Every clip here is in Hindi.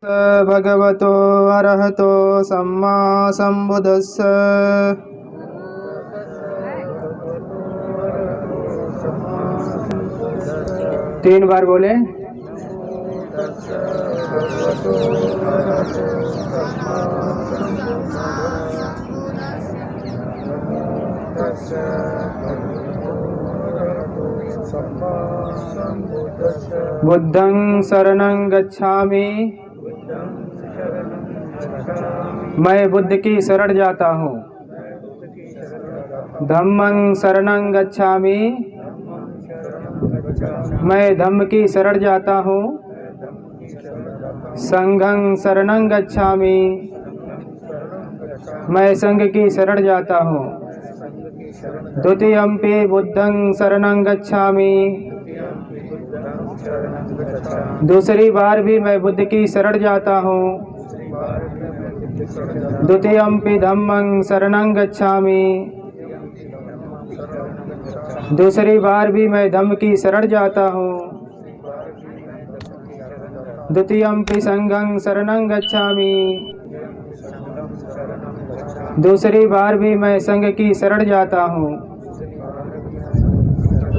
भगवतो अरहतो सम्मा सम्बुद्धस्स। 3 बार बोले। बुद्धं शरणं गच्छामि, मैं बुद्ध की शरण जाता हूँ। धम्मं शरणं गच्छामि, मैं धम्म की शरण जाता हूँ। संघं शरणं गच्छामि, मैं संघ की शरण जाता हूँ। द्वितीयम्पि बुद्धं शरणं गच्छामि, दूसरी बार भी मैं बुद्ध की शरण जाता हूँ। द्वितीयम्पि धम्मं शरणं गच्छामि, दूसरी बार भी मैं धम्म की शरण जाता हूँ। द्वितीयम्पि संघं शरणं गच्छामि, दूसरी बार भी मैं संघ की शरण जाता हूँ।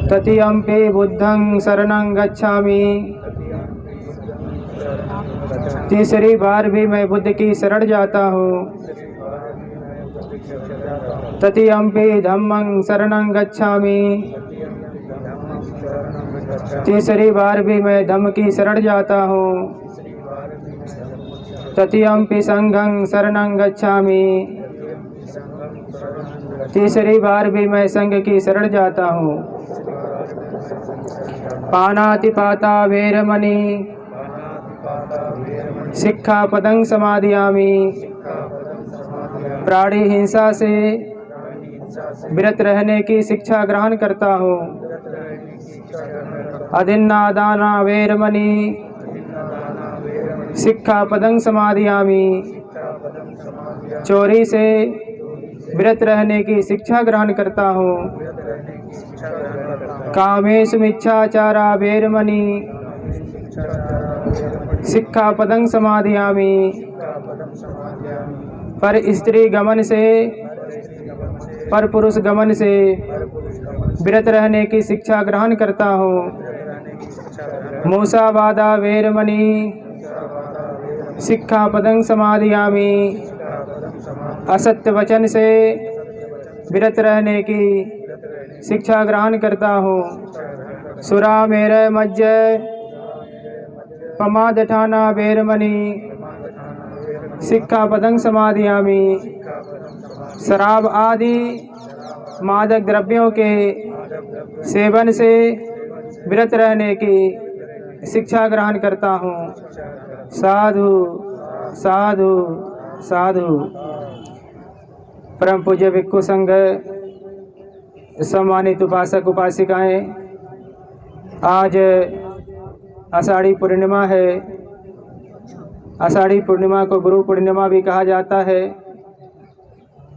तृतीयम्पि बुद्धं शरणं गच्छामि, तीसरी बार भी मैं बुद्ध की शरण जाता हूँ। तृतीयम्पि धम्मं शरणं गच्छामि, तीसरी बार भी मैं धम्म की शरण जाता हूँ। तृतीयम्पि संघं शरणं गच्छामि, तीसरी बार भी मैं संघ की शरण जाता हूँ। पानातिपाता वेरमणि सिक्खापदं समादयामि, प्राणी हिंसा से विरत रहने की शिक्षा ग्रहण करता हूँ। अदिन्नादाना वेरमणि सिक्खापदं समादयामि, चोरी से विरत रहने की शिक्षा ग्रहण करता हूँ। कामेषु मिच्छाचारा वेरमणि सिक्खापदं समादयामि, पर स्त्री गमन से पर पुरुष गमन से विरत रहने की शिक्षा ग्रहण करता हूँ। मूसावादा वेरमणि सिक्खापदं समादयामि, असत्य वचन से विरत रहने की शिक्षा ग्रहण करता हूँ। सुरामेरय मज्ज पमादठाना वेरमणि सिक्खापदं समादयामि, शराब आदि मादक द्रव्यों के सेवन से विरत रहने की शिक्षा ग्रहण करता हूँ। साधु साधु साधु। परम पूज्य भिक्षु संघ, सम्मानित उपासक उपासिकाएं, आज आषाढ़ी पूर्णिमा है। आषाढ़ी पूर्णिमा को गुरु पूर्णिमा भी कहा जाता है।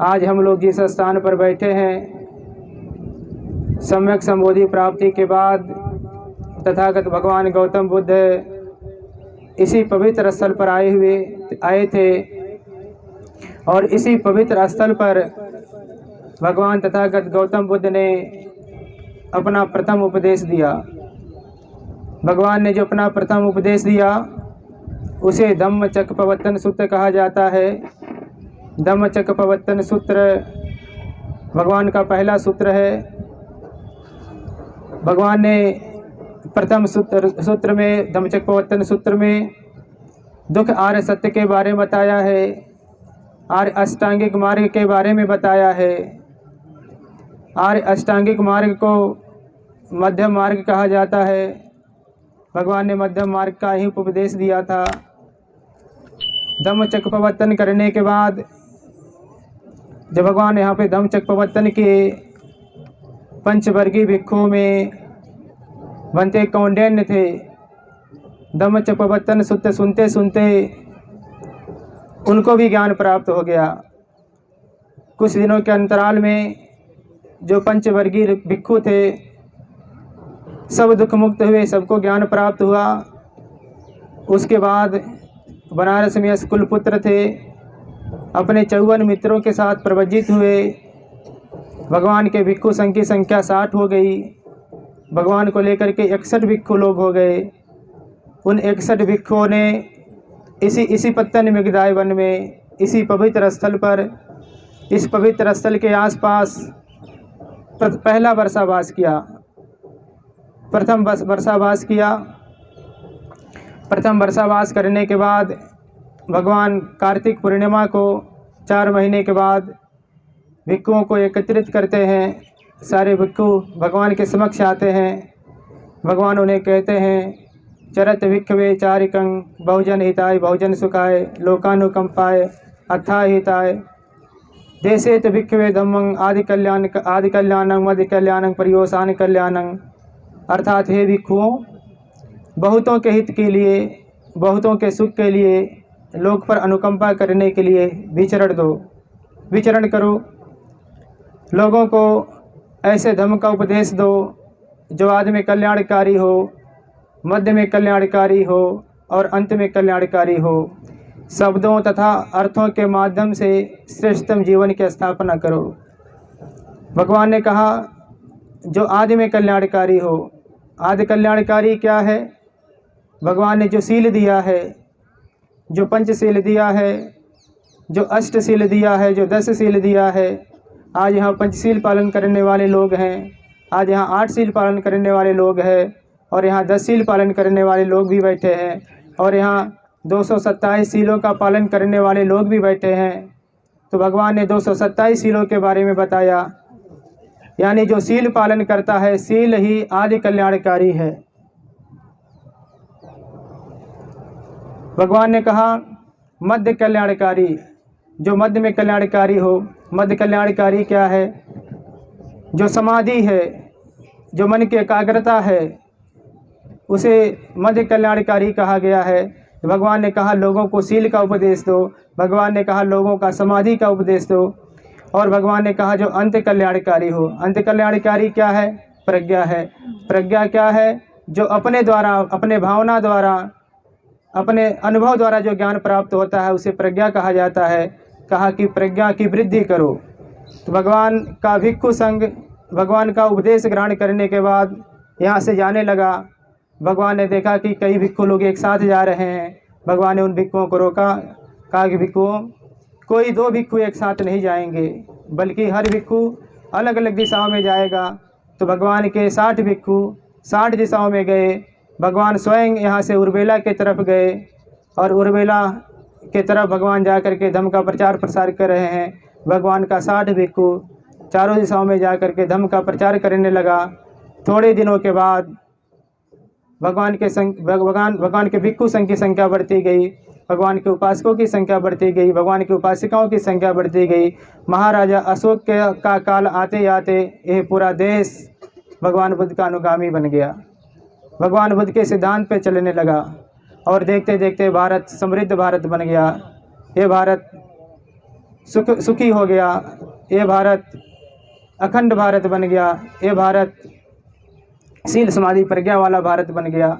आज हम लोग जिस स्थान पर बैठे हैं, सम्यक संबोधि प्राप्ति के बाद तथागत भगवान गौतम बुद्ध इसी पवित्र स्थल पर आए थे और इसी पवित्र स्थल पर भगवान तथागत गौतम बुद्ध ने अपना प्रथम उपदेश दिया। भगवान ने जो अपना प्रथम उपदेश दिया उसे धम्मचक्कपवत्तन सूत्र कहा जाता है। धम्मचक्कपवत्तन सूत्र भगवान का पहला सूत्र है। भगवान ने प्रथम सूत्र में, धम्मचक्कपवत्तन सूत्र में दुख आर्य सत्य के बारे में बताया है, आर्य अष्टांगिक मार्ग के बारे में बताया है। आर्य अष्टांगिक मार्ग को मध्यम मार्ग कहा जाता है। भगवान ने मध्यम मार्ग का ही उपदेश दिया था। धम्मचक्कपवत्तन करने के बाद जब भगवान यहाँ पे धम्मचक्कपवत्तन के पंचवर्गीय भिक्षुओं में बनते कौंडिन्य थे। धम्मचक्कपवत्तन सूत्र सुनते सुनते उनको भी ज्ञान प्राप्त हो गया। कुछ दिनों के अंतराल में जो पंचवर्गीय भिक्षु थे सब दुख मुक्त हुए, सबको ज्ञान प्राप्त हुआ। उसके बाद बनारस में स्कूल पुत्र थे। अपने 54 मित्रों के साथ प्रवजित हुए। भगवान के भिक्षु संघ की संख्या 60 हो गई। भगवान को लेकर के 61 भिक्षु लोग हो गए। उन 61 भिक्षुओं ने इसी पत्तन मृगदाय वन में, इसी पवित्र स्थल पर, इस पवित्र स्थल के आसपास पहला वर्षावास किया। प्रथम वर्षावास करने के बाद भगवान कार्तिक पूर्णिमा को 4 महीने के बाद भिक्षुओं को एकत्रित करते हैं। सारे भिक्षु भगवान के समक्ष आते हैं। भगवान उन्हें कहते हैं, चरत भिक्षवे चारिकं बहुजन हिताय बहुजन सुखाय लोकानुकंपाय अथाय हिताय देशेत भिक्षवे धम्मं आदि कल्याणं मध्य कल्याणं पर्योसान कल्याणं। अर्थात हे भिक्षुओं, बहुतों के हित के लिए, बहुतों के सुख के लिए, लोक पर अनुकंपा करने के लिए विचरण करो। लोगों को ऐसे धर्म का उपदेश दो जो आदि में कल्याणकारी हो, मध्य में कल्याणकारी हो और अंत में कल्याणकारी हो। शब्दों तथा अर्थों के माध्यम से श्रेष्ठतम जीवन की स्थापना करो। भगवान ने कहा जो आदि में कल्याणकारी हो। आदि कल्याणकारी क्या है? भगवान ने जो शील दिया है, जो पंचशील दिया है, जो अष्टशील दिया है, जो 10 शील दिया है। आज यहाँ पंचशील पालन करने वाले लोग हैं, आज यहाँ 8 शील पालन करने वाले लोग हैं, और यहाँ 10 शील पालन करने वाले लोग भी बैठे हैं, और यहाँ 227 शीलों का पालन करने वाले लोग भी बैठे हैं। तो भगवान ने 227 शीलों के बारे में बताया। यानी जो शील पालन करता है, शील ही आदि कल्याणकारी है। भगवान ने कहा मध्य कल्याणकारी, जो मध्य में कल्याणकारी हो। मध्य कल्याणकारी क्या है? जो समाधि है, जो मन की एकाग्रता है, उसे मध्य कल्याणकारी कहा गया है। भगवान ने कहा लोगों को शील का उपदेश दो। भगवान ने कहा लोगों का समाधि का उपदेश दो। और भगवान ने कहा जो अंत कल्याणकारी हो। अंत कल्याणकारी क्या है? प्रज्ञा है। प्रज्ञा क्या है? जो अपने द्वारा, अपने भावना द्वारा, अपने अनुभव द्वारा जो ज्ञान प्राप्त होता है उसे प्रज्ञा कहा जाता है। कहा कि प्रज्ञा की वृद्धि करो। तो भगवान का भिक्षु संघ भगवान का उपदेश ग्रहण करने के बाद यहाँ से जाने लगा। भगवान ने देखा कि कई भिक्षु लोग एक साथ जा रहे हैं। भगवान ने उन भिक्षुओं को रोका। कहा कि भिक्षुओं, कोई 2 भिक्षु एक साथ नहीं जाएंगे, बल्कि हर भिक्षु अलग अलग दिशाओं में जाएगा। तो भगवान के 60 भिक्षु 60 दिशाओं में गए। भगवान स्वयं यहाँ से उर्वेला के तरफ गए, और उर्वेला के तरफ भगवान जा कर के धम्म का प्रचार प्रसार कर रहे हैं। भगवान का 60 भिक्षु चारों दिशाओं में जा कर के धम्म का प्रचार करने लगा। थोड़े दिनों के बाद भगवान के भिक्षु संघ की संख्या बढ़ती गई। भगवान के उपासकों की संख्या बढ़ती गई। भगवान की उपासिकाओं की संख्या बढ़ती गई। महाराजा अशोक का काल आते आते यह पूरा देश भगवान बुद्ध का अनुगामी बन गया। भगवान बुद्ध के सिद्धांत पे चलने लगा, और देखते देखते भारत समृद्ध भारत बन गया। ये भारत सुखी हो गया। ये भारत अखंड भारत बन गया। ये भारत शील समाधि प्रज्ञा वाला भारत बन गया,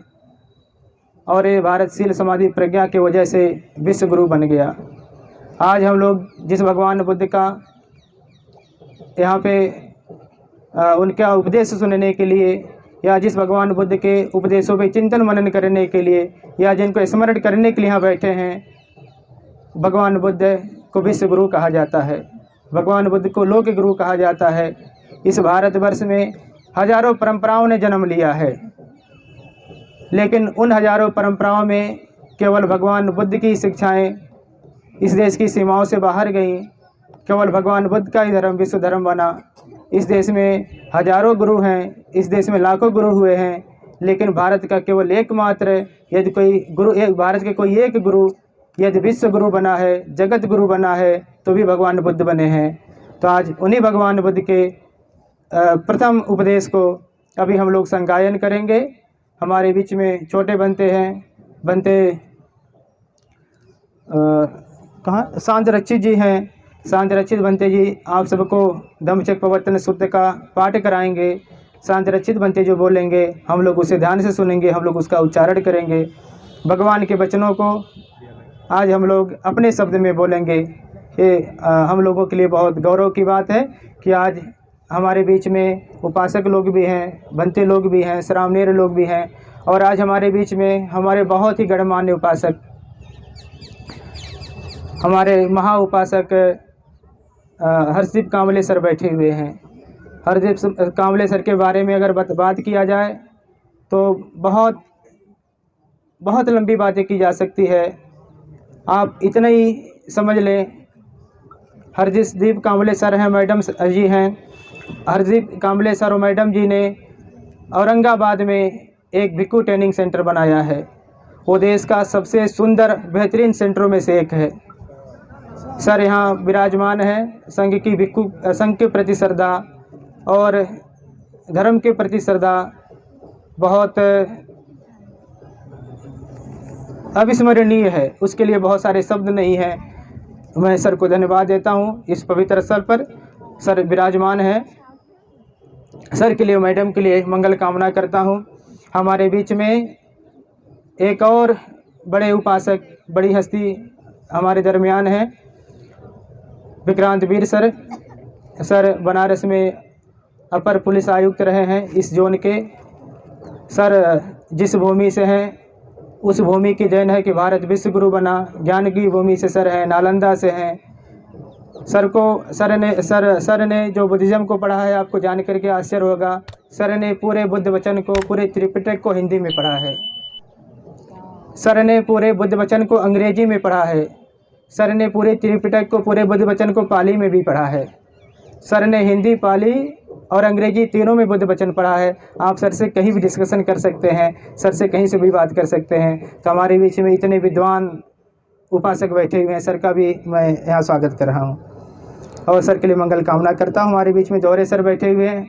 और ये भारत शील समाधि प्रज्ञा की वजह से विश्व गुरु बन गया। आज हम लोग जिस भगवान बुद्ध का यहाँ पे उनका उपदेश सुनने के लिए, या जिस भगवान बुद्ध के उपदेशों पे चिंतन मनन करने के लिए, या जिनको स्मरण करने के लिए यहाँ बैठे हैं, भगवान बुद्ध को विश्व गुरु कहा जाता है। भगवान बुद्ध को लोक गुरु कहा जाता है। इस भारतवर्ष में हजारों परंपराओं ने जन्म लिया है, लेकिन उन हजारों परंपराओं में केवल भगवान बुद्ध की शिक्षाएं इस देश की सीमाओं से बाहर गईं। केवल भगवान बुद्ध का ही धर्म विश्व धर्म बना। इस देश में हजारों गुरु हैं, इस देश में लाखों गुरु हुए हैं, लेकिन भारत का केवल एकमात्र, यदि कोई गुरु भारत के कोई एक गुरु यदि विश्व गुरु बना है, जगत गुरु बना है, तो भी भगवान बुद्ध बने हैं। तो आज उन्हीं भगवान बुद्ध के प्रथम उपदेश को अभी हम लोग संगायन करेंगे। हमारे बीच में छोटे बनते हैं, कहाँ शांत रक्षित जी हैं। शांत रक्षित बनते जी आप सबको धम्मचक्र प्रवर्तन सूत्र का पाठ कराएंगे। शांत रक्षित बनते जो बोलेंगे हम लोग उसे ध्यान से सुनेंगे, हम लोग उसका उच्चारण करेंगे। भगवान के वचनों को आज हम लोग अपने शब्द में बोलेंगे। ये हम लोगों के लिए बहुत गौरव की बात है कि आज हमारे बीच में उपासक लोग भी हैं, भंते लोग भी हैं, श्रावणेर लोग भी हैं, और आज हमारे बीच में हमारे बहुत ही गणमान्य उपासक, हमारे महा उपासक हर्षदीप कांबले सर बैठे हुए हैं। हर्षदीप कांबले सर के बारे में अगर बात किया जाए तो बहुत बहुत लंबी बातें की जा सकती है। आप इतना ही समझ लें, हरदीप कांबले सर हैं, मैडम जी हैं। हरदीप कांबले सर और मैडम जी ने औरंगाबाद में एक भिक्खू ट्रेनिंग सेंटर बनाया है। वो देश का सबसे सुंदर बेहतरीन सेंटरों में से एक है। सर यहाँ विराजमान है। संघ के प्रति श्रद्धा और धर्म के प्रति श्रद्धा बहुत अविस्मरणीय है। उसके लिए बहुत सारे शब्द नहीं हैं। मैं सर को धन्यवाद देता हूँ इस पवित्र स्थल पर। सर विराजमान है। सर के लिए, मैडम के लिए मंगल कामना करता हूँ। हमारे बीच में एक और बड़े उपासक, बड़ी हस्ती हमारे दरमियान है, विक्रांत वीर सर। सर बनारस में अपर पुलिस आयुक्त रहे हैं इस जोन के। सर जिस भूमि से हैं उस भूमि की देन है कि भारत विश्व गुरु बना। ज्ञान की भूमि से सर हैं, नालंदा से हैं। सर ने जो बुद्धिज़्म को पढ़ा है, आपको जान करके आश्चर्य होगा, सर ने पूरे बुद्ध वचन को, पूरे त्रिपिटक को हिंदी में पढ़ा है। सर ने पूरे बुद्ध वचन को अंग्रेजी में पढ़ा है। सर ने पूरे त्रिपिटक को, पूरे बुद्ध वचन को पाली में भी पढ़ा है। सर ने हिंदी, पाली और अंग्रेजी तीनों में बुद्ध वचन पढ़ा है। आप सर से कहीं भी डिस्कशन कर सकते हैं, सर से कहीं से भी बात कर सकते हैं। तो हमारे बीच में इतने विद्वान उपासक बैठे हुए हैं, सर का भी मैं यहाँ स्वागत कर रहा हूँ और सर के लिए मंगल कामना करता हूँ। हमारे बीच में दौरे सर बैठे हुए हैं।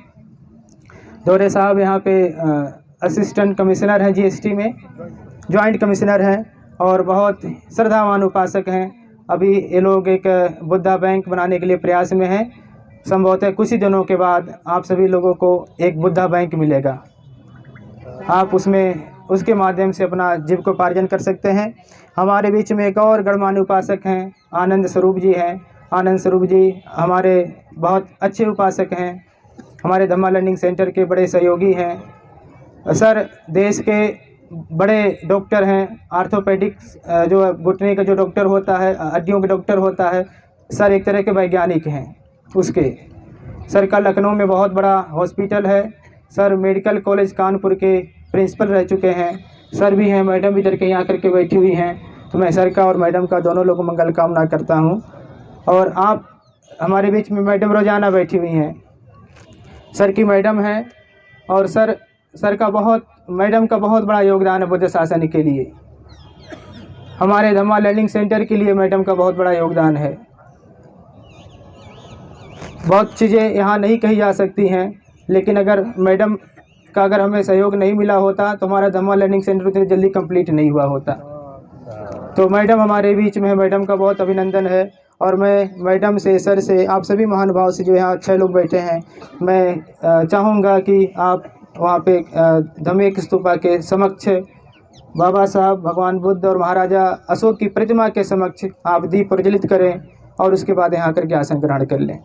दौरे साहब यहाँ पे असिस्टेंट कमिश्नर हैं GST में, जॉइंट कमिश्नर हैं और बहुत श्रद्धावान उपासक हैं। अभी ये लोग एक बुद्धा बैंक बनाने के लिए प्रयास में हैं। संभवतः कुछ ही दिनों के बाद आप सभी लोगों को एक बुद्धा बैंक मिलेगा। आप उसके माध्यम से अपना जीविकोपार्जन कर सकते हैं। हमारे बीच में एक और गणमान्य उपासक हैं, आनंद स्वरूप जी हैं। आनंद स्वरूप जी हमारे बहुत अच्छे उपासक हैं, हमारे धम्मा लर्निंग सेंटर के बड़े सहयोगी हैं। सर देश के बड़े डॉक्टर हैं, आर्थोपेडिक्स जो घुटने का जो डॉक्टर होता है, हड्डियों का डॉक्टर होता है, सर एक तरह के वैज्ञानिक हैं उसके। सर का लखनऊ में बहुत बड़ा हॉस्पिटल है। सर मेडिकल कॉलेज कानपुर के प्रिंसिपल रह चुके हैं। सर भी हैं, मैडम भी इधर के यहाँ करके बैठी हुई हैं। तो मैं सर का और मैडम का दोनों लोगों को मंगल कामना करता हूँ। और आप हमारे बीच में मैडम रोजाना बैठी हुई हैं। सर की मैडम हैं और मैडम का बहुत बड़ा योगदान है बुद्ध शासन के लिए। हमारे धम्मा लर्निंग सेंटर के लिए मैडम का बहुत बड़ा योगदान है। बहुत चीज़ें यहाँ नहीं कही जा सकती हैं, लेकिन अगर मैडम का हमें सहयोग नहीं मिला होता तो हमारा धम्मा लर्निंग सेंटर उतनी जल्दी कंप्लीट नहीं हुआ होता। तो मैडम हमारे बीच में है, मैडम का बहुत अभिनंदन है। और मैं मैडम से, सर से, आप सभी महानुभाव से जो यहाँ 6 लोग बैठे हैं, मैं चाहूँगा कि आप वहाँ पे धम्मेक स्तूपा के समक्ष बाबा साहब, भगवान बुद्ध और महाराजा अशोक की प्रतिमा के समक्ष आप दीप प्रज्वलित करें और उसके बाद यहाँ करके आसन ग्रहण कर लें।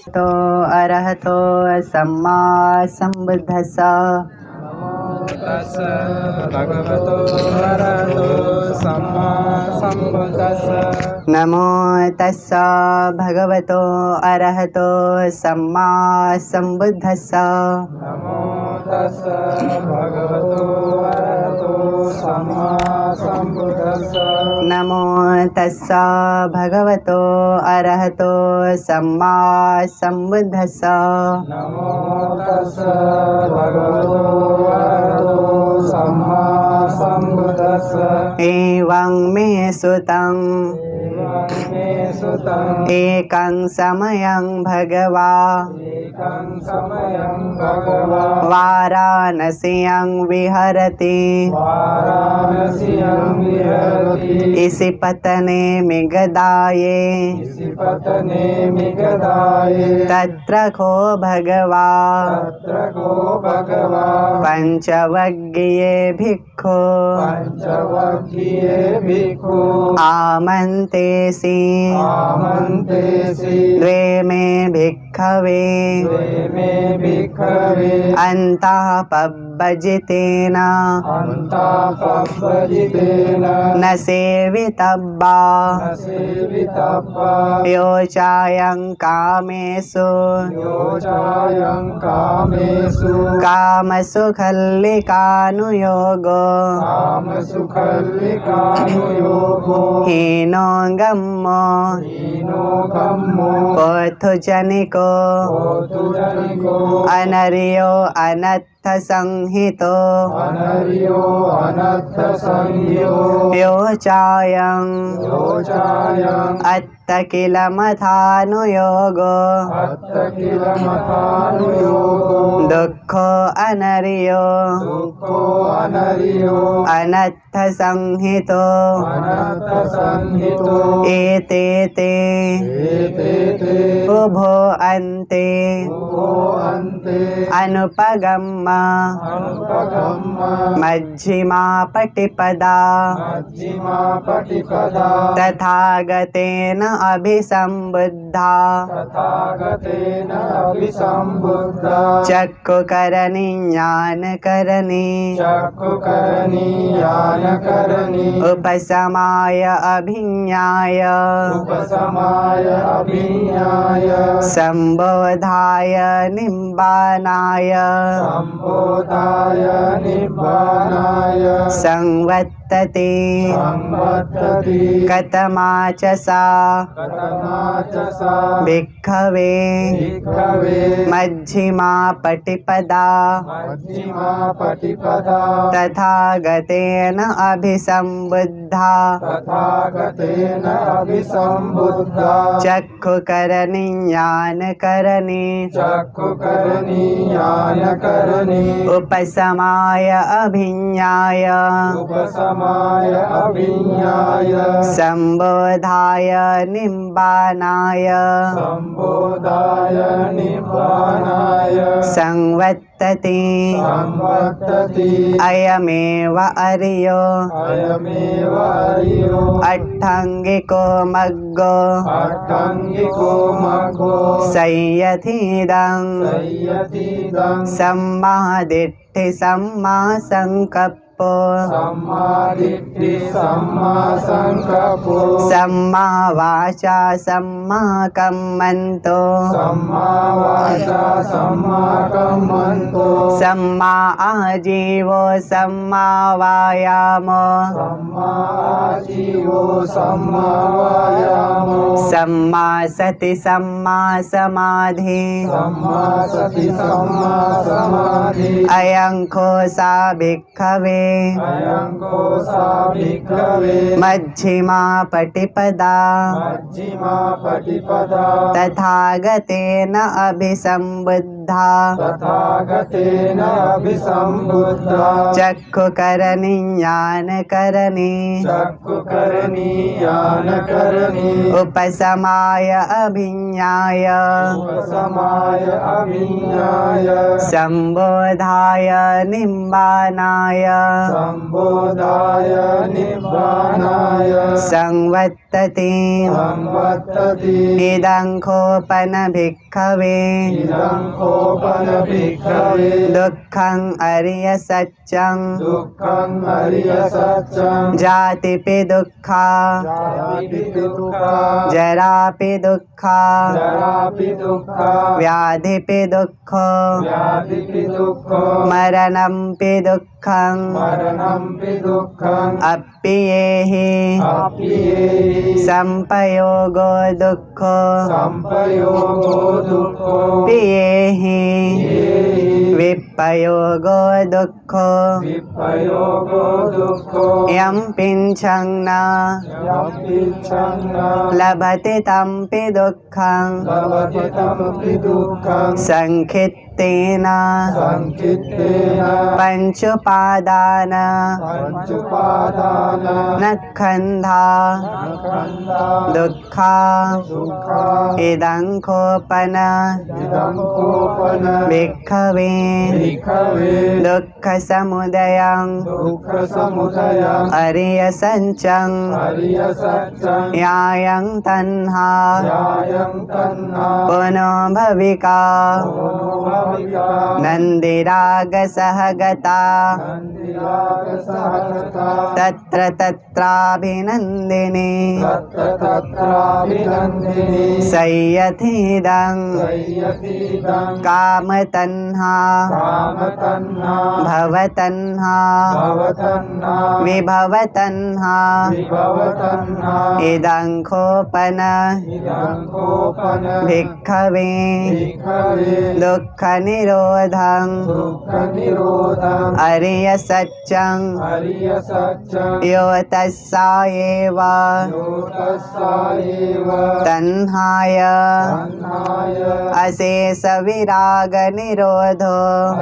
तो अरहतो सम्मा संबुद्धस्सा। भगवतो अरहतो सम्मा संबुद्धस्सा। नमो तस्सा भगवतो अरहतो सम्मा संबुद्धस्सा। नमो तस्स भगवतो अरहतो सम्मा सम्बुद्धस्स नमो तस्स भगवतो अरहतो सम्मा सम्बुद्धस्स नमो तस्स भगवतो अरहतो सम्मा सम्बुद्धस्स एवं मे सुतं मे सुतं एकं समयं भगवा एकं समयं भगवा वाराणस्यां विहरति वाराणस्यां विहरति इसिपतने मिगदाये इसिपतने मिगदाये तत्र को भगवा तत्र को भगवा पंचवग्ये भिक्खु पंचवग्ये भिक्खु आमन्तेसि आमन्तेसि द्वे मे भिक्खवे द्वे मे भिक्खवे अन्तः पब्बजितेन अन्तापब्बजितेन न सेवितब्बा न सेवितब्बा यो चायं कामेषु योचायं कामेषु कामसुखल्लिकानुयोगो कामसुखल्लिकानुयोगो हीनो गम्मो हीनो गम्मो पोथुजनिको पोतुजनिको अनर्यो अनर्थसंहितो अनर्यो अनर्थसंयो यो चायं योचायं अत्तकिलमथानुयोगो अत्तकिलमथानुयोगो दुःखो अनर्यो दुःखो अनर्यो अनर्थसंहितो अनर्थसंहितो एते ते एते ते उभो अन्ते उभो अन्ते अनुपगम्म अनुपगम्म मज्जिमा पटिपदा मज्जिमा पटिपदा तथागतेन अभिसम्बुद्धा तथागतेन अभिसम्बुद्धा चक्षुकरणी ज्ञानकरणी चक्षुकरणी ज्ञानकरणी उपशमाय अभिज्ञाय उपशमाय अभिज्ञाय सम्बोधाय निम्बानाय सम्बोधाय निब्बानाय संवत्तते संवर्तति कतमाचसा कथमाचसा भिक्खवे भिक्खवे मज्जिमा पटिपदा मज्जिमा पटिपदा तथागतेन अभिसम्बुद्धा तथागतेन अभिसम्बुद्धा चक्षुकरणी ज्ञानकरणी चक्षुकरणी ज्ञानकरणी उपशमाय अभिज्ञाय उपशमाय अभिज्ञाय सम्बोधाय निम्बानाय सम्बोधाय निब्बानाय संवत्तते संवर्तति अयमेव अर्यो अयमेव अर्यो अट्टाङ्गिको मग्गो अट्टाङ्गिको मग्गो संयथीदं संयतीदं सम्मादिट्ठि सम्मा संकप्पो सम्मादिट्ठि सम्मा संकप्पो सम्मा वाचा सम्मा कम्मन्तो सम्मा वाचा सम्मा कम्मन्तो सम्मा आजीवो सम्मा वायामो सम्मा आजीवो सम्मा वायामो सम्मा सति सम्मा समाधि सम्मा सति सम्मा समाधि अयं खोसा भिक्खवे अयं कोसा भिक्खवे मज्जिमा पटिपदा मज्जिमा पटिपदा तथागतेन अभिसम्बुद्धा तथागतेन अभिसम्बुद्धा चक्षुकरणी ज्ञानकरणी चक्षुकरणी ज्ञानकरणी उपशमाय अभिज्ञाय उपशमाय अभिज्ञाय सम्बोधाय निम्बानाय सम्बोधाय निब्बानाय संवत्तते संवत्तति संवत्तति इदं खोपन भिक्खवे इदं कोपन भिक्खवे दुःखं अरिय सत्यं दुःखं हरिय सत्यं जातिपि दुःखा जातिपि दुःखा जरापि दुःखा जरापि दुःखा व्याधिपि दुःखो व्याधिपि दुःखो मरणंपि दुःखं मरणंपि दुःखम् अप्येहि अप्येहि संपयोगो दुःखो संपयोगो दुःखो पियेहि येहि विपयोगो दुःखो विपयोगो दुःखो यं पिञ्छं न यं पिच्छं न लभते तंपि दुःखं लभते तमपि दुःखं संखित्तेन संकित्तेन पंचुपादान पञ्चुपादान नखंधा खण्डा दुःखा दुःखा इदं खोपन इदं कोपन भिक्खवे भिक्खवे दुःखसमुदयं दुःखसमुदयं अरिय सञ्चं हरिय सत्यं यायं तन्हा न्यायं तन्ना पुनो भविका भविका नन्दिरागसहगता नन्दिरागसहगता तत्र तत्राभिनन्दिनी तत्राभिनन्दिनी संयथीदं संयतीदं कामतन्हा कामतन्ना भवतन्हा भवतन्ना विभवतन्हा विभवतन्ना इदं खोपन इदं कोपन भिक्खवे भिक्खवे दुःखनिरोधं दुःखनिरोधं अरिय सत्यं हरिय सत्यं यो तस्सा एव योतस्सा एव तन्हाय तन्नाय अशेषविरागनिरोधो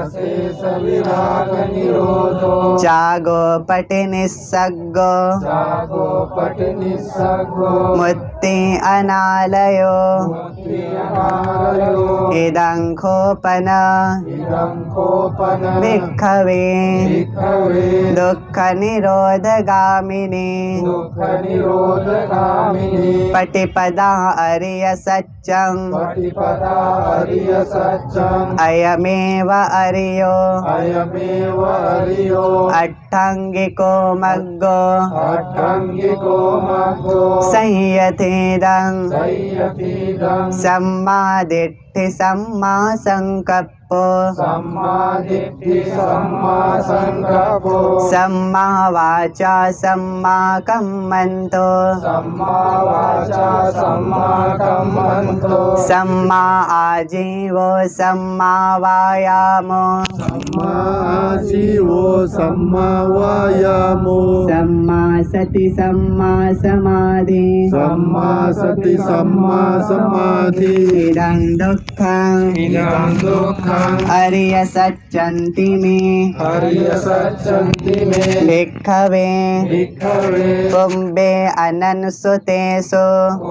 अशेषविरागनिरोधो जागोपटिनिस्सग्गो जागोपटिनिस्सग्गो मुक्ति अनालयो मुक्तिअनालयो इदं खोपन इदं कोपन भिक्खवे भिक्खवे दुःखनिरोधगामिनी दुःखनिरोधगामिनी पटिपदा अरिय सत्यं पटिपदा हरिय सत्यम् अयमेव अरियो अयमेव हरियो अट्टाङ्गिको मग्गो अट्टङ्गिको मग्गो संयथेदं संयतीदं सम्मादिट्ठि सम्मा संकप्पो सम्मादिट्ठि सम्मा संकल्पो सम्मा वाचा सम्मा कम्मन्तो सम्मा वाचा सम्मा कम्मन्तो सम्मा आजीवो सम्मा वायामो सम्मा आजीवो सम्मा वायामो सम्मा सति सम्मा समाधि सम्मा सति सम्मा समाधि इदं दुःखं इदं दुःखं अरिय सच्चन्ति मे हरिय सच्चन्ति मे भिक्खवे भिक्खवे कुम्भे अननुसुतेषु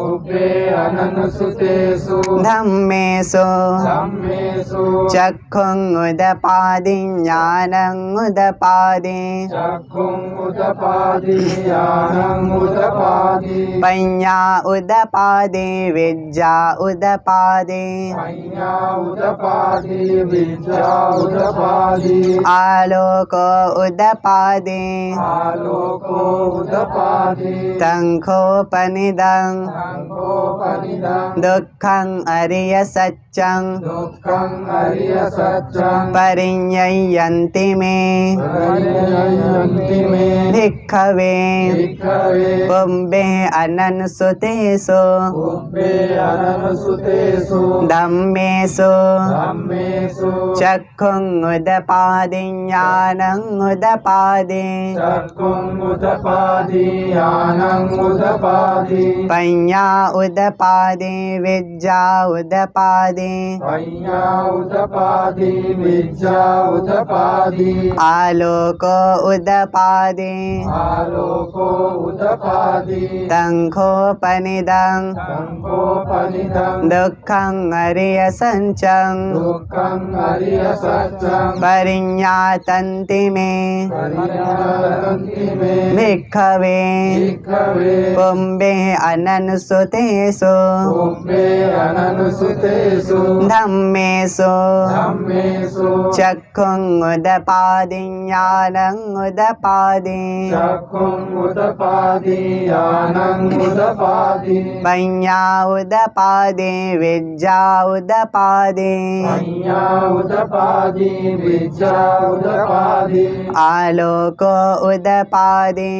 उभे अननुसुतेषु धम्मेषु धम्मेषु चक्षुङ्गुदपादि ज्ञानङ्गुदपादि चक्षुमुदपादि ज्ञानमुदपादि पञ्ञा उदपादि विद्या उदपादि पञ्ञा उदपादि विद्या उदपादि आलोको उदपादि आलोको उदपादि तङ्खोपनिदं संकोपनिदं दुःखं अरिय सत्यं दुःखं हरिय सत्यं परिञ्ययन्ति मे परियन्ति मे भिक्खवे भिक्खवे कुम्भे अननुसुतेषु उभे अननुसुतेषु धम्मेषु धम्मेषु चक्षुङ्गुदपादि ज्ञानङ्गुदपादि चक्षुमुदपादि ज्ञानमुदपादि पञ्ञा उदपादि विद्या उदपादि पञ्ञा उदपादि विद्या उदपादि आलोको उदपादि आलोको उदपादि तंखोपनिदं संकोपनिदं दुःखं अरिय सञ्चं दुःखं अरिय सत्यं परिज्ञातन्ति मे परिज्ञातन्ति मे भिक्खवे भिक्खवे पुंबे अननुसुतेषु पुब्बे अननुसुतेषु धम्मेषु धम्मेषु चक्षुं उदपादि ज्ञानं उदपादि चक्षुं उदपादि ज्ञानं उदपादि पञ्ञा उदपादि विद्या उदपादि पञ्ञा उदपादि विद्या उदपादि आलोको उदपादि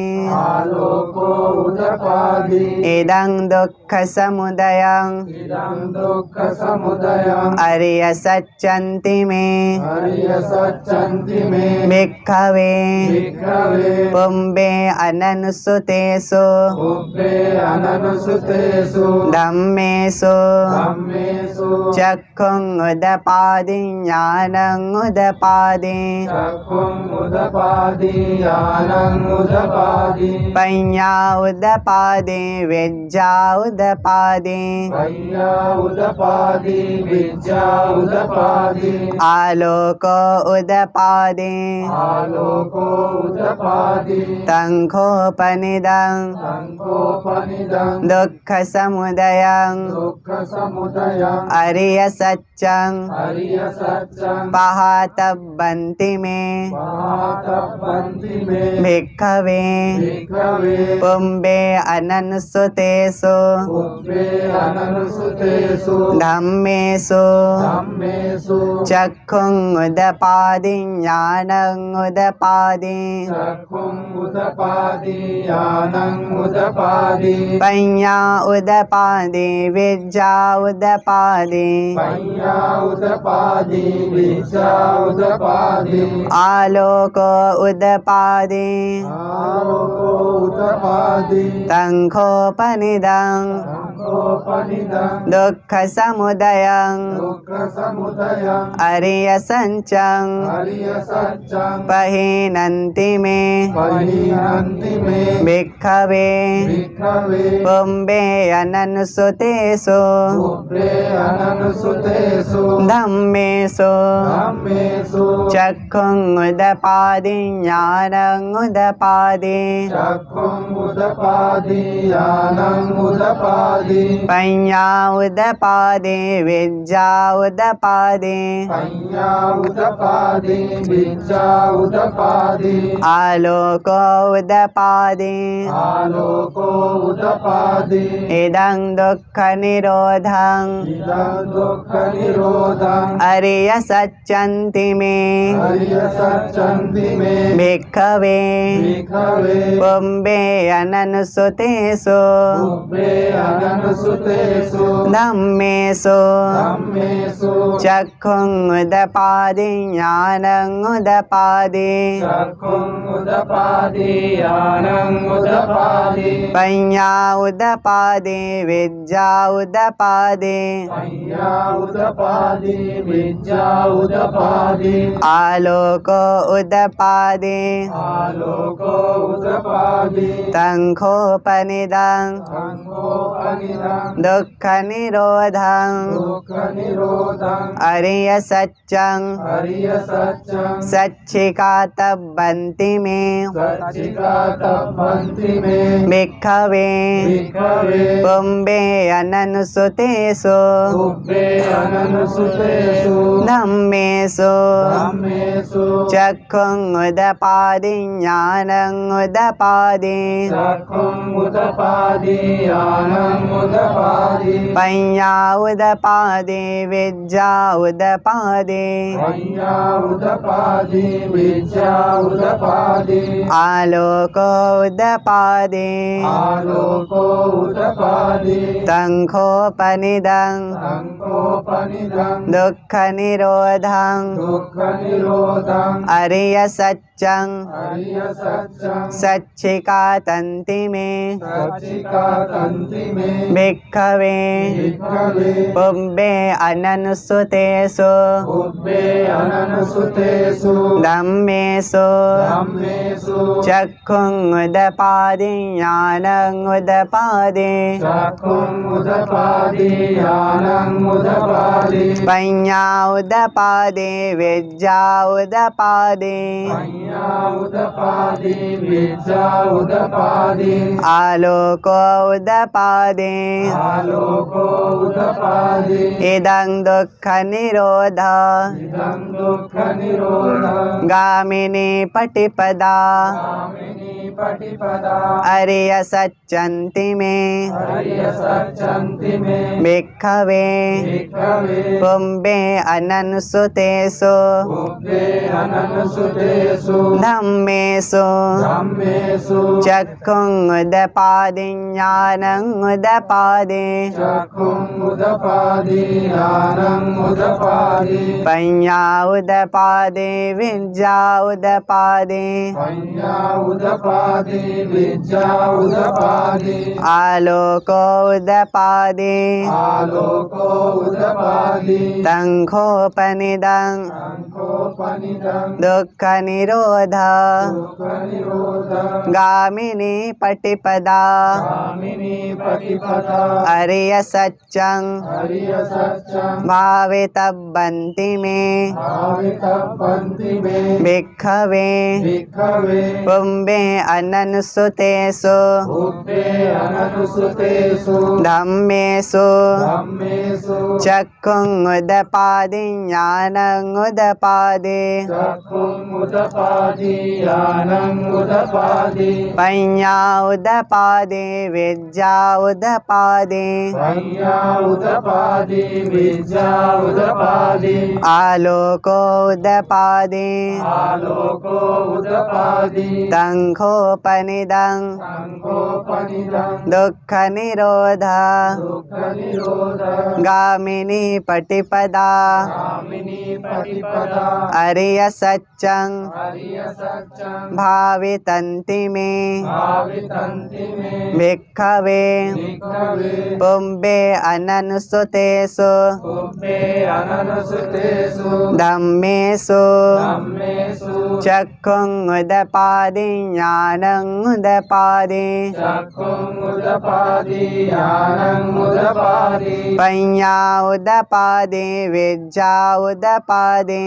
आलोको उदपादि इदं दुःखसमुदयं इदं दुःखसमुदयं अरिय सच्चन्ति मे हरिय सच्चन्ति मे भिक्खवे भिक्खवे पुंबे अननुसुतेषु पुब्बे अननुसुतेषु धम्मेषु धम्मेषु चक्षुं उदपादि ज्ञानं उदपादि चक्षुं उदपादि ज्ञानं उदपादि पञ्ञा उदपादि विद्या उदपादि पञ्ञा उदपादि विद्या उदपादि आलोको उदपादि आलोको उदपादि तंखोपनिदं संकोपनिदं दुःखसमुदयं दुःखसमुदयं अरिय सच्चं हरिय सत्यं पहातब्बन्ति मे महातपन्ति मे भिक्खवे भिक्खवे पुंबे अननुसुतेषु पुब्बे अननुसुतेषु धम्मेषु धम्मेषु चक्षुं उदपादि ज्ञानं उदपादि चक्षुं उदपादि ज्ञानं उदपादि पञ्ञा उदपादि विद्या उदपादि पञ्ञा उदपादि विद्या उदपादि आलोको उदपादि आलोको उदपादि तंखोपनिदं संकोपनिदं दुःखसमुदयं दुःखसमुदयं अरिय सञ्चं हरिय सत्यं पहीनन्ति मे परिहन्ति मे भिक्खवे भिक्खवे पुंबे अननुसुतेषु पुब्बे अननुसुतेषु धम्मेषु धम्मेषु चक्षुं उदपादि ज्ञानं उदपादि चक्षुं उदपादि ज्ञानं उदपादि पञ्ञा उदपादि विद्या उदपादि पञ्ञा उदपादि विद्या उदपादि आलोको उदपादि आलोको उदपादि इदं दुःखनिरोधं इदं दुःखनिरोधं अरिय सच्चन्ति मे हरिय सच्चन्ति मे भिक्खवे भिक्खवे पुंबे अननुसुतेषु पुब्बे अननुसुतेषु धम्मेषु धम्मेषु चक्षुं उदपादि ज्ञानं उदपादि चक्षुं उदपादि ज्ञानं उदपादि पञ्ञा उदपादि विद्या उदपादि पञ्ञा उदपादि विद्या उदपादि आलोको उदपादि आलोको उदपादि तंखोपनिदं संकोपनिदं दुःखनिरोधं दुःखनिरोधं अरिय सच्चं हरिय सत्यं सच्चिकातब्बन्ति मे सच्चिकातपन्ति मे भिक्खवे भिक्खवे पुंबे अननुसुतेषु पुब्बे अननुसुतेषु धम्मेषु धम्मेषु चक्षुं उदपादि ज्ञानं उदपादि चक्षुं उदपादि ज्ञानं उदपादि पञ्ञा उदपादि विद्या उदपादि पञ्ञा उदपादि विद्या उदपादि आलोको उदपादि आलोको उदपादि तंखोपनिदं संकोपनिदं दुःखनिरोधं दुःखनिरोधं अरिय सच्चं हरिय सत्यं सच्चिकातन्ति मे सच्चिकातन्ति मे भिक्खवे भिक्खवे पुब्बे अननुसुतेषु पुब्बे अननुसुतेषु धम्मेषु धम्मेषु चक्षुङ्गुदपादि ज्ञानङ्गुदपादि चक्षुमुदपादि ज्ञानमुदपादि पञ्ञाउदपादि विद्याउदपादि उदपादि विद्या उदपादि आलोकोदपादि आलोको उदपादि इदं दुःखनिरोध इदं दुःखनिरोध गामिनी पटिपदा गामिनी पटिपदा अर्यसच्चन्ति मे हरियसच्चन्ति मे भिक्खवे भिक्खवे पुब्बे अननुसुतेषु पुब्बे अननुसुतेषु धम्मेषु धम्मेषु चक्षुङ्गुदपादि ज्ञानङ्गुदपादि चक्षुमुदपादि ज्ञानमुदपादि पञ्ञाउदपादि विद्याउदपादि उदपादि विद्या उदपादि आलोकोदपादि आलोको उदपादि तङ्खोपनिदं संकोपनिदं दुःखनिरोध दुःखनिरोध गामिनी पटिपदा गामिनी पटिपदा अर्यसच्चं हरियसच्चं भावितव्वन्ति मे भावितव्वन्ति मे भिक्खवे भिक्खवे पुब्बे अननुसुतेषु पुब्बे अननुसुतेषु धम्मेषु धम्मेषु चक्षुङ्गुदपादि ज्ञानङ्गुदपादि चक्षुमुदपादि ज्ञानमुदपादि पञ्ञाउदपादि विद्याउदपादि उदपादि विद्या उदपादि आलोकोदपादि आलोको उदपादि तङ्खोपनिदं संकोपनिदं दुःखनिरोध दुःखनिरोध गामिनी पटिपदा गामिनी पटिपदा अर्यसच्चं हरियसच्चं भावितन्ति मे भावितन्ति मे भिक्खवे भिक्खवे पुब्बे अननुसुतेषु पुब्बे अननुसुतेषु धम्मेषु धम्मेषु चक्षुङ्गुदपादि ज्ञानङ्गुदपादि चक्षुमुदपादि ज्ञानमुदपादि पञ्ञाउदपादि विद्याउदपादि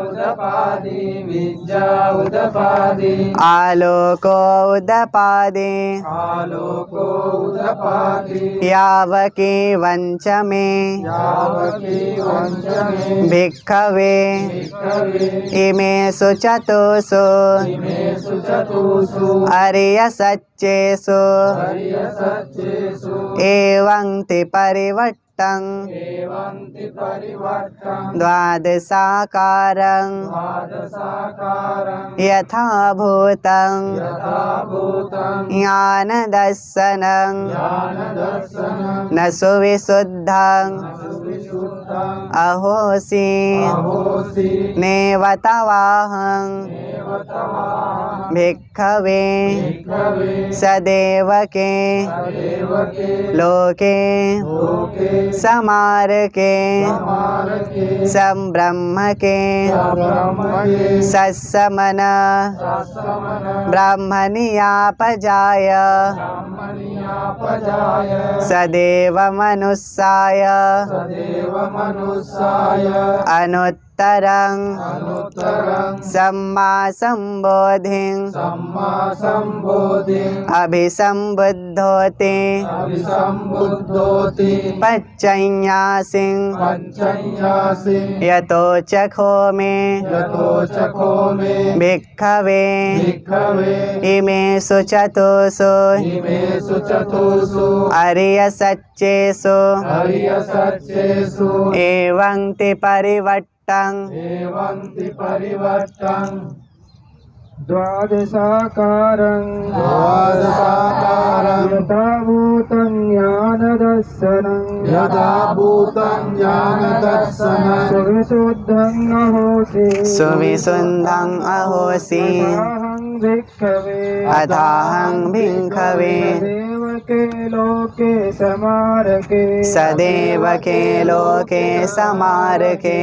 उदपादि विद्या उदपादि आलोकोदपादि आलोको उदपादि यावकी वञ्च मे यावकी वञ्चमे भिक्खवे भिक्खवे इमेषु चतुषु इमेषु चतुषु अर्यसच्चेषु हरियसच्चेषु एवं ति परिवट्टं एवन्ति परिवर्तं द्वादशाकारं द्वादशाकारं यथा भूतं यथा भूतं ज्ञानदर्शनं ज्ञानदर्शनं न सुविशुद्धं सुविशुद्धं अहोसि अहोसि नेव तवाहं देवतवाहं भिक्खवे भिक्खवे सदेवके सदेवके लोके लोके समारके समारके संब्रह्मके ब्रह्मके सत्समन सत्समन ब्राह्मणीयापजाय ब्रह्मणीयापजाय सदेव मनुष्याय सदेव मनुष्याय अनुत्तरं अनुत्तरं सम्मा सम्बोधिं सम्मा सम्बोधिं अभिसम्बुद्धोति अभिसम्बुद्धोति पच्चन्यासिं पञ्चन्यासि यतो चखो मे यतो चखो मे भिक्खवे भिक्खवे इमेषु चतुषु इमेषु चतुषु अर्यसच्चेषु हरियसच्चेषु एवं ति परिवट्टं एवन्ति परिवर्तं द्वादशाकारं द्वादशाकारं यथा भूतं ज्ञानदर्शनं यदा भूतं ज्ञानदर्शनं सुविशुद्धं नहोसि सुविशुद्धं अहोसि अथाहं भिक्खवे अथाहं भिक्खवे के लोके समारके सदैव के लोके समारके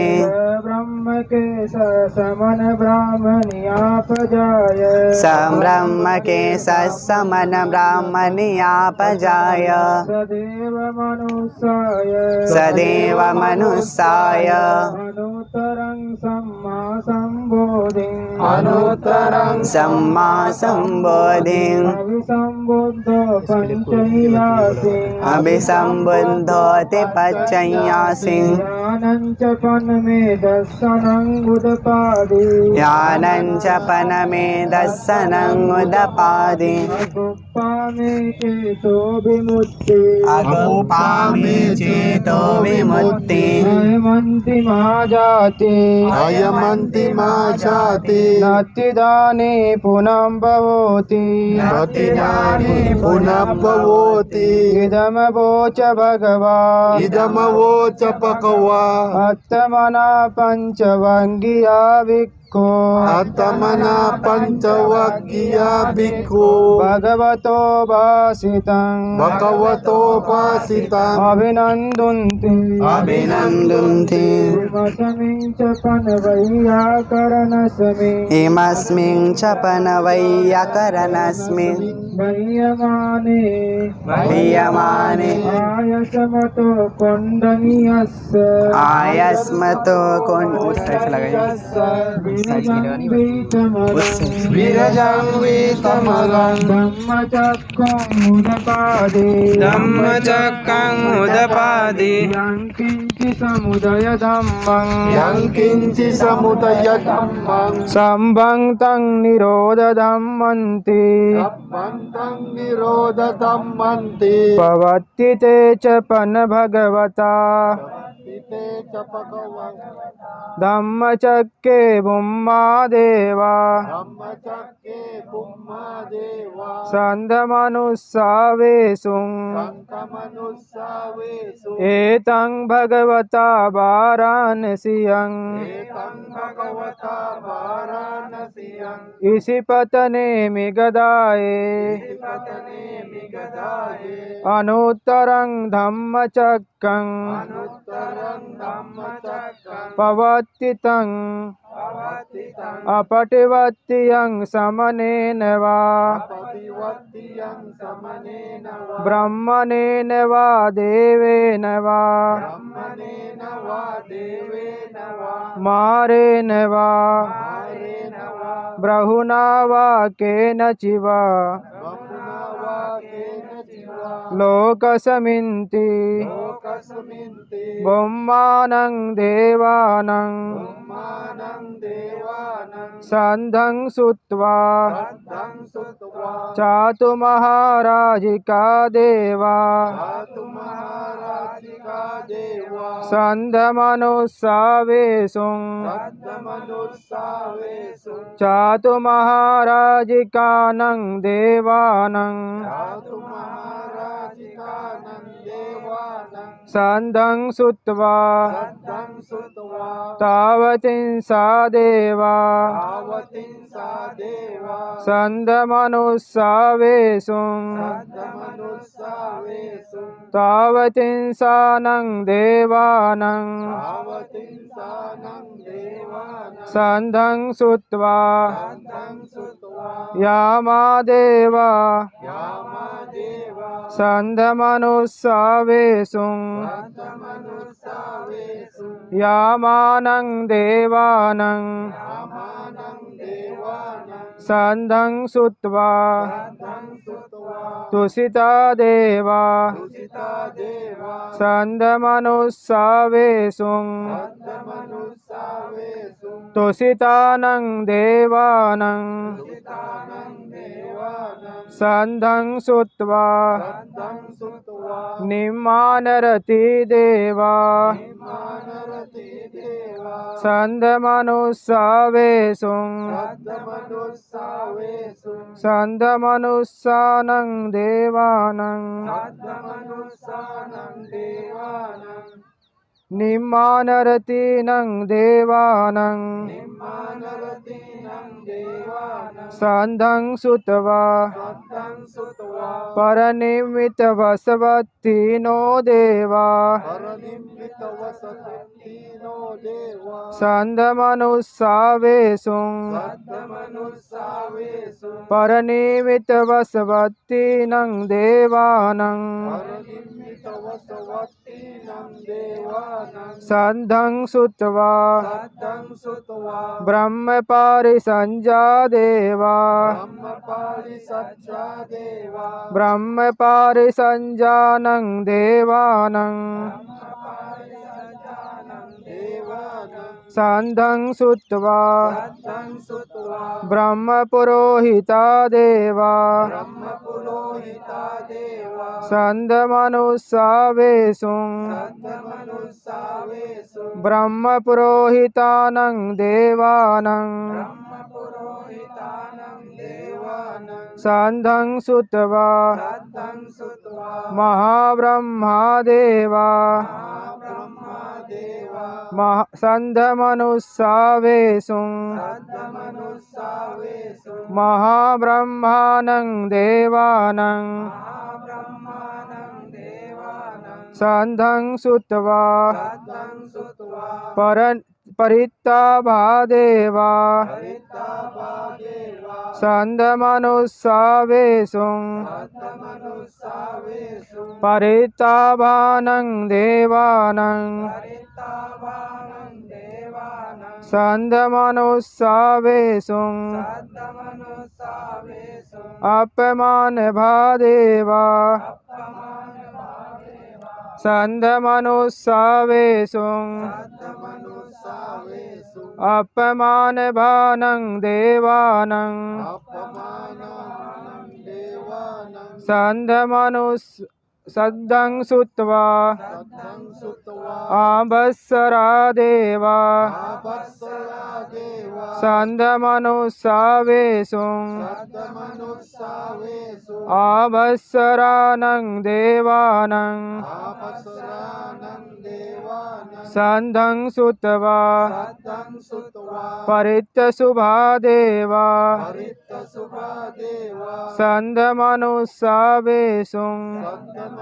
ब्रह्म के समन ब्राह्मणियापजाय संब्रह्म के सत्समन ब्राह्मणियापजाय सदेव मनुष्याय सदैव मनुष्याय अनुत्तरं सम्मा सम्बोधिं अनुत्तरं सम्मा सम्बोधिं अभिसम्बुद्धो पञ्चैयासिं अभिसम्बुद्धोति पच्चैयासिं ज्ञानं च पन्मे दर्शनं उदपादि ज्ञानं च पनमेदस्सनं उदपादि अगुप्पामे चेतो विमुक्ति अगुप्पामि चेतो विमुक्ति नयमन्ति महाजाति अयमन्ति मा चाति नतिदाने पुनः भवति प्रतिदाने पुनः भवति इदमवोच भगवा इदमवोच पकवा अत्तमना पञ्चवङ्गिया भिक्खो आत्मना पंचवग्गिया भिक्खु भगवतो भासितं भगवतोपासितं अभिनन्दन्ति अभिनन्दन्ति इमस्मिन् च पनवैयाकरणस्मि इमस्मिन् च पनवैयाकरणस्मिन् मह्यमाने ह्रियमाणे आयसमतो कोण्डनीयस्य आयस्मतो विरजं वीतमलं धम्मचक्रमुदपादे धम्मचक्रमुदपादि यङ्किञ्चि समुदय धम्मं यं किञ्चि समुदय धम्मं सम्भङ्तं निरोधधम्मन्ति सम्बन्धं निरोधधम्मन्ति भवति ते च पन भगवता ते च भगवन् धम्मचक्रे भूम्मा देवा धम्मचक्रे पुम्मादेवा सन्धमनुस्सावेषुं सन्तमनुस्सावेषु एतं भगवता वाराणसीयं एतं भगवता वाराणसीयं इषिपतने मिगदाये पतने मिगदाये अनुत्तरं धम्मचक्रं अनुत्तरं धम्मचक्रं पवत्तितं पवतितं अपटिवत्तियं समनेन वा पतिवत्तियं समनेन वा ब्रह्मणेन वा देवेन वा ब्रह्मणेन वा देवेन वा मारेण वा आरेण वा ब्रहुणा वा केनचिवा बहुना वा केनचिवा लोकसमिन्ति लोकस्मिन्ति ब्रह्माणं देवानं ब्रह्माणं देवानं सन्धं सुत्वा सद्धं सुत्वा चातु महाराजिका देवा धातु महाराजिका देवा सन्धमनुस्सावेषुं सद्धमनुस्सावेषु चातु महाराजिकानं देवानं धातु महाराजिकानं देवानं सन्धं सुत्वा सद्धं सुत्वा तावतिंसा देवा तावतीं सा देवा सन्धमनुस्सावेषुं सद्धमनुस्सावेषु तावतिंसानं देवानं तावतीं सानं देवानं सन्धं सुत्वा सद्धं सुत्वा यामा देवा यामा देवा सन्धमनुस्सावेषुं सद्धमनुस्सावेषु यामानं देवानं यामानं देवानं सन्धं सुत्वा सद्धं सुत्वा तुषिता देवा तुषिता देवा सन्धमनुस्सावेषुं सद्धमनुस्सावेषु तुषितानं देवानं तुषितानं देवानं सन्धं सुत्वा सद्धं सुत्वा निम्मानरति देवा मानरति देवा सन्धमनुस्सावेषुं सद्धमनुस्सावेषु सन्धमनुस्सानं देवानं सद्धमनुस्सानं देवानं निम्मानरतीनं देवानं निम्मानरतीनं देवानां सन्धं सुत्वा सद्धं सुत्वा परनिमित्तवसवत्तिनो देवा परनिम्मितवसतिनो देवा सन्धमनुस्सावेषु सद्धमनुस्सावेषु परनिमित्तवसवत्तिनं देवानं परनिम्मितवसवत्तिनं देवानां सन्धं सुत्वा सद्धं सुत्वा ब्रह्मपारिसञ्जा देवा ब्रह्मपारिसज्जा देवा ब्रह्मपारिसञ्जानं देवानं ब्रह्मपारिसज्जानं देवानां सन्धं सुत्वा सद्धं सुत्वा ब्रह्मपुरोहिता देवा ब्रह्मपुरोहिता देवा सन्धमनुस्सावेषु सद्धमनुस्सावेषु ब्रह्मपुरोहितानं देवानं ब्रह्मपुरोहितानं देवानां सन्धं सुत्वा सद्धं सुत्वा महाब्रह्मा देवा ब्रह्मा देवा सन्धमनुस्सावेषु सद्धमनुस्सावेषु महाब्रह्मानं देवानं ब्रह्माणं देवानां सन्धं सुत्वा सद्धं सुत्वा परित्ताभा देवा हरिताभा देवा सन्धमनुस्सावेषु सद्धमनुस्सावेषु परित्ताभानं देवानं हरिताभानं देवानां सन्धमनुस्सावेषु सद्धमनुस्सावेषु अपमानभा देवा सन्धमनुस्सावेषु सद्धमनुस्सावेषु अपमानभानं देवानं अपमानानं देवानां सद्धं सुत्वा सद्धं सुत्वा आभस्सरा देवा आपस्सरा देवा सन्धमनुस्सावेषु सद्धमनुस्सावेषु आभस्सरानं देवानं आपस्सरानं देवानां सन्धं सुत्वा सद्धं सुत्वा परित्तशुभा देवा हरितसुभा देवा सन्धमनुस्सावेषु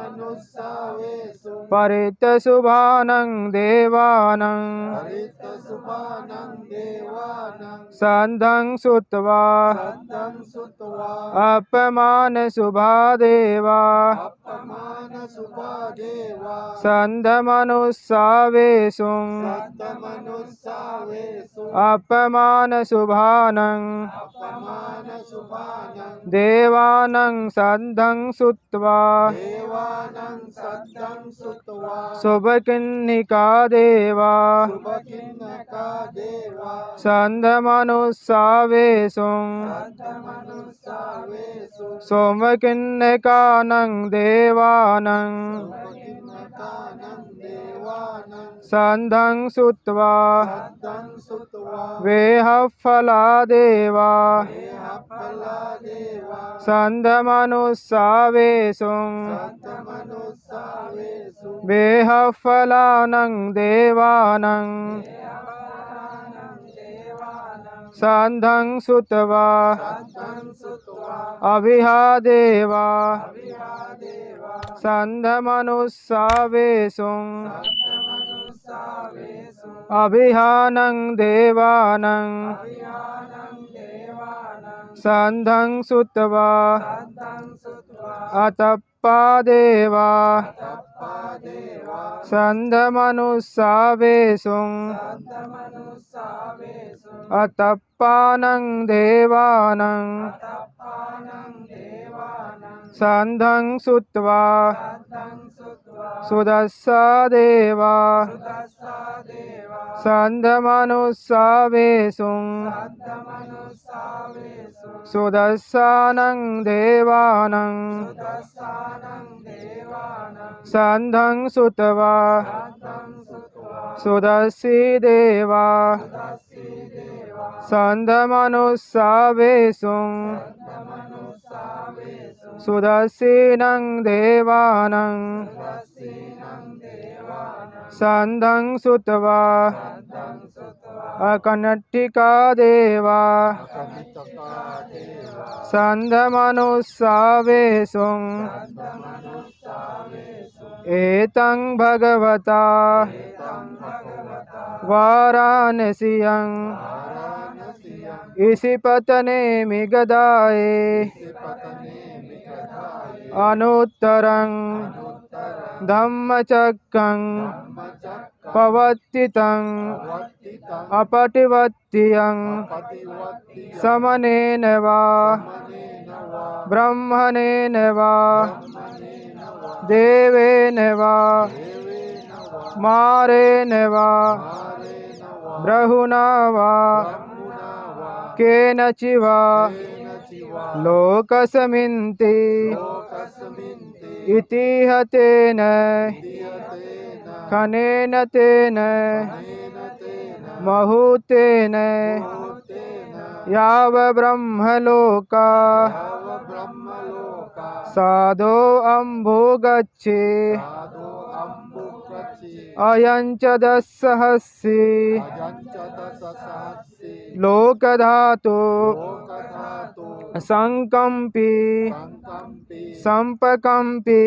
सद्धमनुस्सावेषु परित्तशुभानं देवानं हरितसुभानं देवानां सन्धं सुत्वा सद्धं सुत्वा अपमानशुभा देवा अपमानसुभा देवा सन्धमनुस्सावेषु सद्धमनुस्सावेषु अपमानशुभानं अपमानसुभानं देवानं सन्धं सुत्वा देवानां सद्धं सुत्वा शुभकिन्निका देवा शुभकिन्नका देवा सन्धमनुस्सावेषु सद्धमनुस्सावेषु सोमकिन्निकानं देवानं शुभकिन्नकानं देवानां सन्धं सुत्वा सद्धं सुत्वा वेहफला देवा देहफला देवा सन्धमनुस्सावेषु सद्धमनुस्सावेषु वेहफलानं देवानं सन्धं सुत्वा सद्धं सुत्वा अभिहा देवा देवा सन्धमनुस्सावेषु सद्धमनुस्सावेषु अभिहानं देवानं देवानां सन्धं सुत्वा सद्धं सुत्वा अतप्पा देवा तप्पा देवा सन्धमनुस्सावेषु सद्धमनुस्सावेषु अतप्पानं देवानं तप्पानं देवानां सन्धं सुत्वा सद्धं सुत्वा सुदस्सा देवा सुदस्सा देवा सन्धमनुस्सावेषु सद्धमनुस्सावेषु सुदस्सानं देवानं सुदस्सानं देवानां सन्धं सुत्वा सद्धं सुत्वा सुदस्सी देवा सुदस्सी देवा सन्धमनुस्सावेषु सद्धमनुस्सावेषु सुदस्सीनं देवानं सुदस्सीनं देवानां सन्धं सुत्वा सद्धं सुत्वा अकनट्टिका देवा कनितका देवा सन्धमनुस्सावेषुं सद्धमनुस्सावेषु एतं भगवता एतं भगवता वाराणस्यां वाराणस्यां इषिपतने मिगदाये पतने मिगधाये अनुत्तरं अनुत्तरं धम्मचक्रं धम्मचक्रं पवर्तितं वर्तितं अपटिवत्यं पतिवत्ति समनेन वा मनेन वा ब्रह्मणेन वा मनेन वा देवेन वा देवेन वा मारेण वा मारेण वा ब्रहुणा वा ब्रह्मणा वा केनचिवा तेन चिवा लोकसमिन्ति लोकस्मिन्ति इतिह तेन दीयतेन खनेन तेन अनेन तेन महूतेन भूतेन याव ब्रह्मलोका याव ब्रह्मलोका साधो अम्भो गच्छे साधो अम्बुप्रचि अयं च दशसहस्री अजञ्चदशसहस्रि लोकधातु लोकधातु संकम्पि संकम्पि संपकम्पि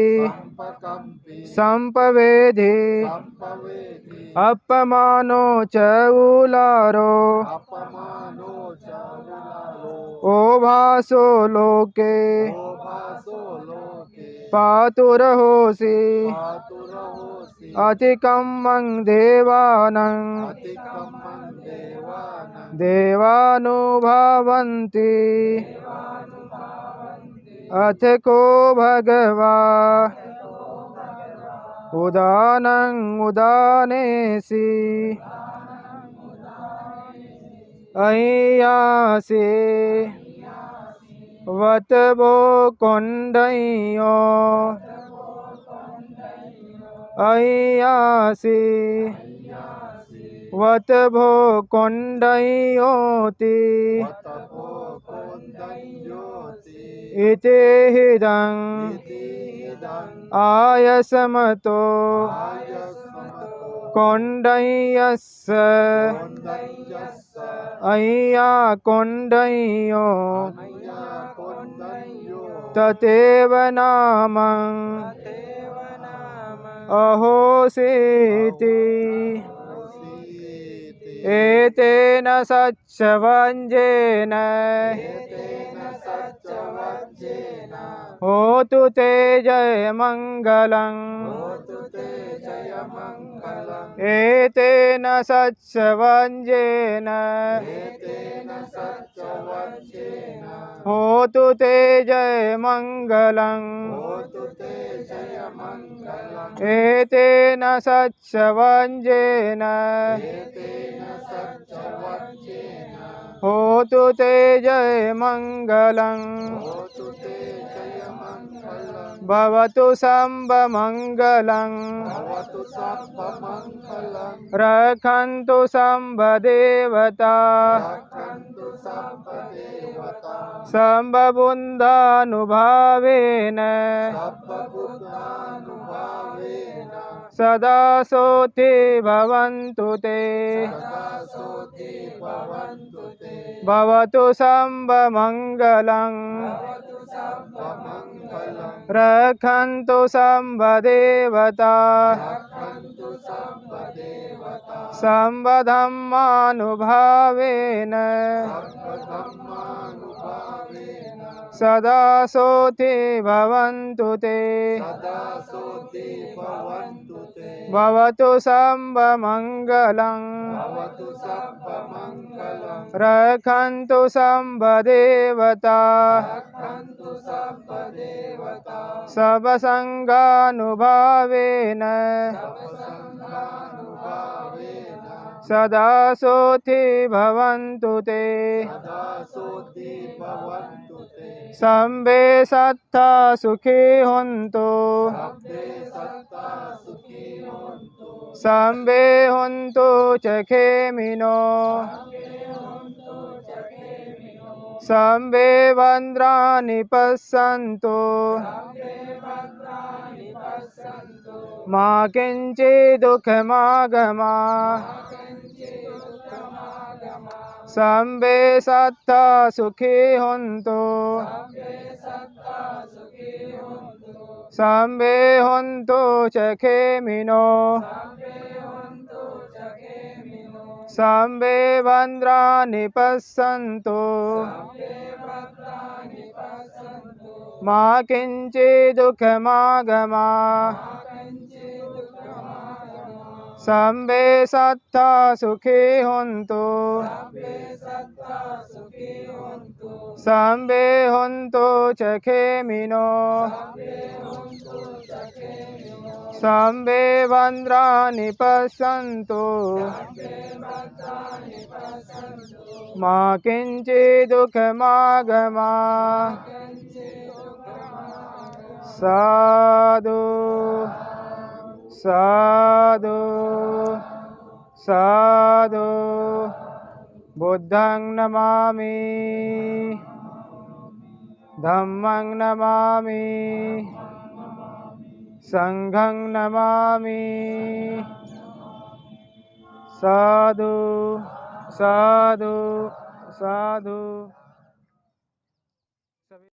संपकम्पि संपवेधि संपवेदि अपमानो च उलारो अपमानो च उलालो ओभासो लोके शोभासो लोके पातुरहोसि पातुरहोसि अधिकं देवानं अधिकमं देवानं देवानुभावन्ति अथ को भगवा उदानं उदानेसि अय्यासि वतवो कोण्डयो अय्यासि वतभो कोण्डयोति तपो कुन्दयोति इति हिदं इदं आयसमतो आयस्मतो कोण्डयस्य कुन्दयस्य अय्या कोण्डयो मय्या कुन्दयो तथैव नामं देव नाम अहोसीति एतेन सच्चवञ्जेन तेन सच्चवज्जेन होतु ते जयमङ्गलं होतु ते जयमङ्गलम् एतेन सच्चवञ्जेन तेन सच्चवज्जेन होतु ते जयमङ्गलं होतु ते जयमङ्गलम् एतेन सच्चवञ्जेन तेन सच्चवज्जेन होतु ते जयमङ्गलं होतु ते जयमङ्गलम् भवतु शम्भमङ्गलं भवतु सर्वमङ्गलम् रक्षन्तु शम्भदेवता रक्षन्तु सर्वदेवता शम्भबुन्दानुभावेन सर्वबुद्धानुभावेन सदा सोऽति भवन्तु ते सदा सोऽति भवन्तु ते भवतु शम्भमङ्गलं भवतु सर्वमङ्गलम् रक्षन्तु शम्भदेवता रक्षन्तु सर्वदेवता शम्भधम्मानुभावेन सर्वधर्मानुभावेन सदा सोऽति भवन्तु ते सदा सोऽति भवन्तु ते भवतु शम्भमङ्गलं भवतु सर्वमङ्गलम् रक्षन्तु शम्भदेवता रक्षन्तु सर्वदेवता सर्वसङ्गानुभावेन सर्वसङ्गानुभावेन सदा सोऽति भवन्तु ते सदा सोऽति भवन्तु ते सम्बे सत्ता सुखी हन्तु सब्बे सत्ता सुखी होन्तु सम्बे हन्तु च खेमिनो सम्बे भद्राणि पश्यन्तु भद्राणि पश्यन्तु मा किञ्चिदुःखमागमा सर्वे सत्ता सुखी हन्तु सर्वे हन्तु च खेमिनो सर्वे भद्राणि पश्यन्तु मा किञ्चिदुःखमागमा सर्वे सत्ता सुखी हन्तु सर्वे हन्तु च खेमिनो सर्वे भद्राणि पश्यन्तु मा किञ्चिदुःखमागमा साधु साधु साधु बुद्धं नमामि धम्मं नमामि संघं नमामि साधु साधु साधु।